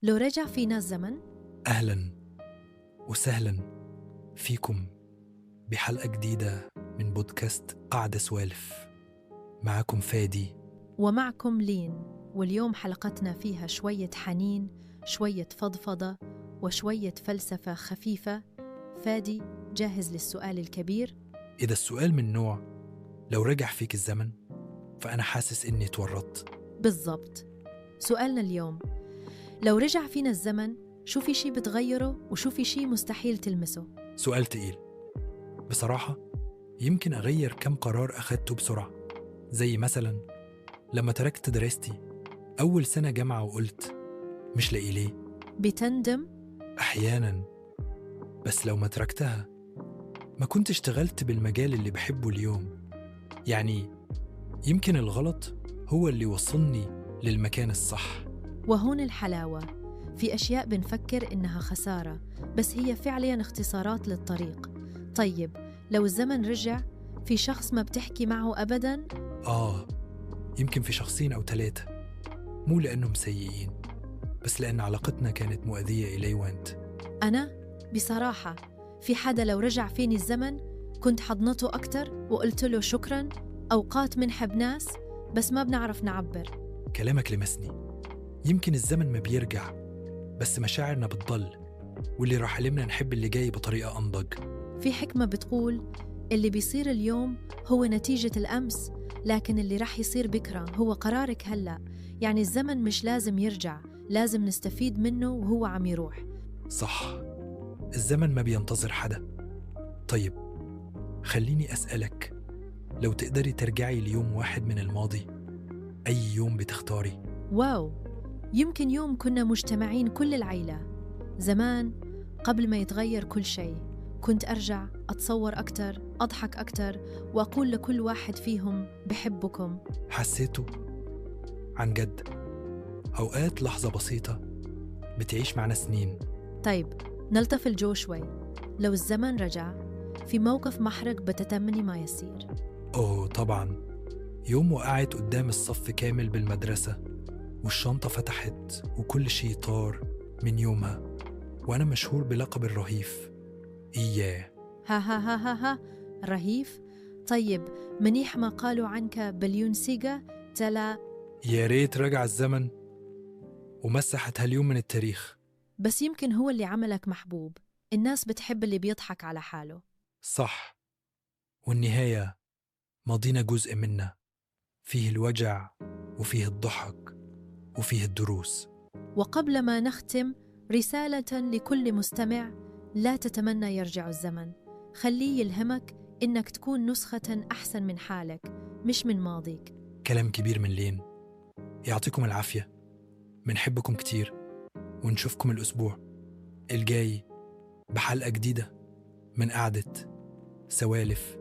لو رجع فينا الزمن. أهلاً وسهلاً فيكم بحلقة جديدة من بودكاست قعدة سوالف. معكم فادي ومعكم لين، واليوم حلقتنا فيها شوية حنين، شوية فضفضة، وشوية فلسفة خفيفة. فادي، جاهز للسؤال الكبير؟ إذا السؤال من نوع لو رجع فيك الزمن، فأنا حاسس إني تورطت. بالضبط. سؤالنا اليوم: لو رجع فينا الزمن، شو في شي بتغيره وشو في شي مستحيل تلمسه؟ سؤال تقيل بصراحة. يمكن أغير كم قرار أخدته بسرعة، زي مثلاً لما تركت دراستي أول سنة جامعة وقلت مش لاقي ليه. بتندم؟ أحياناً، بس لو ما تركتها ما كنت اشتغلت بالمجال اللي بحبه اليوم. يعني يمكن الغلط هو اللي وصلني للمكان الصح. وهون الحلاوة، في أشياء بنفكر إنها خسارة، بس هي فعلياً اختصارات للطريق. طيب، لو الزمن رجع، في شخص ما بتحكي معه أبداً؟ يمكن في شخصين أو 3، مو لأنهم سيئين، بس لأن علاقتنا كانت مؤذية إلي وأنت. أنا بصراحة في حدا لو رجع فيني الزمن كنت حضنته أكتر وقلت له شكراً. أوقات منحب ناس بس ما بنعرف نعبر. كلامك لمسني. يمكن الزمن ما بيرجع، بس مشاعرنا بتضل، واللي راح علمنا نحب اللي جاي بطريقة أنضج. في حكمة بتقول اللي بيصير اليوم هو نتيجة الأمس، لكن اللي رح يصير بكرة هو قرارك هلأ. يعني الزمن مش لازم يرجع، لازم نستفيد منه وهو عم يروح. صح، الزمن ما بينتظر حدا. طيب، خليني أسألك، لو تقدري ترجعي ليوم واحد من الماضي، أي يوم بتختاري؟ واو، يمكن يوم كنا مجتمعين كل العيلة زمان، قبل ما يتغير كل شيء. كنت أرجع أتصور أكتر، أضحك أكتر، وأقول لكل واحد فيهم بحبكم. حسيته عن جد. أوقات لحظة بسيطة بتعيش معنا سنين. طيب، نلطف الجو شوي. لو الزمن رجع، في موقف محرج بتتمني ما يصير؟ طبعاً، يوم وقعت قدام الصف كامل بالمدرسة، والشنطة فتحت وكل شيء طار. من يومها وأنا مشهور بلقب الرهيف. إياه. ها ها ها ها ها، رهيف؟ طيب، منيح ما قالوا عنك بليونسيغا تلا. يا ريت رجع الزمن ومسحت هاليوم من التاريخ. بس يمكن هو اللي عملك محبوب. الناس بتحب اللي بيضحك على حاله. صح، والنهاية ماضينا جزء منا، فيه الوجع وفيه الضحك وفيه الدروس. وقبل ما نختم، رسالة لكل مستمع: لا تتمنى يرجع الزمن، خليه يلهمك إنك تكون نسخة أحسن من حالك، مش من ماضيك. كلام كبير من لين. يعطيكم العافية، منحبكم كتير، ونشوفكم الأسبوع الجاي بحلقة جديدة من قعدة سوالف.